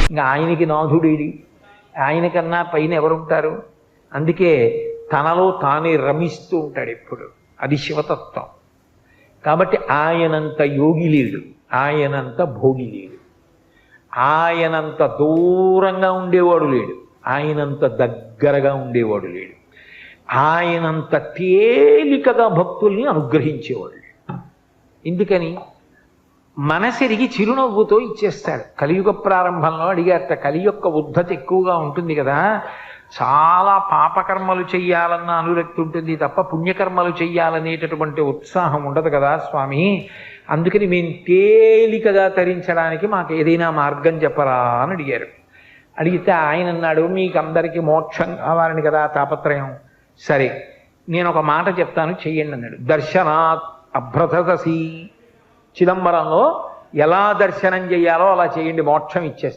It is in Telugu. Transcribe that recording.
ఇంకా ఆయనకి నాథుడేడి, ఆయనకన్నా పైన ఎవరుంటారు? అందుకే తనలో తానే రమిస్తూ ఉంటాడు ఎప్పుడు. అది శివతత్వం. కాబట్టి ఆయనంత యోగి లేడు, ఆయనంత భోగి లేడు, ఆయనంత దూరంగా ఉండేవాడు లేడు, ఆయనంత దగ్గరగా ఉండేవాడు లేడు, ఆయనంత తేలికగా భక్తుల్ని అనుగ్రహించేవాడు లేడు. ఎందుకని? మనసెరిగి చిరునవ్వుతో ఇచ్చేస్తాడు. కలియుగ ప్రారంభంలో అడిగారట, కలి యొక్క ఉద్ధతి ఎక్కువగా ఉంటుంది కదా, చాలా పాపకర్మలు చెయ్యాలన్న అనురక్తి ఉంటుంది తప్ప పుణ్యకర్మలు చెయ్యాలనేటటువంటి ఉత్సాహం ఉండదు కదా స్వామి, అందుకని మేము తేలికగా తరించడానికి మాకు ఏదైనా మార్గం చెప్పరా అని అడిగారు. అడిగితే ఆయన అన్నాడు, మీకు అందరికీ మోక్షం కావాలని కదా తాపత్రయం, సరే నేను ఒక మాట చెప్తాను చెయ్యండి అన్నాడు. దర్శనాత్ అభ్రతసి, చిదంబరంలో ఎలా దర్శనం చేయాలో అలా చేయండి, మోక్షం ఇచ్చేస్తాను.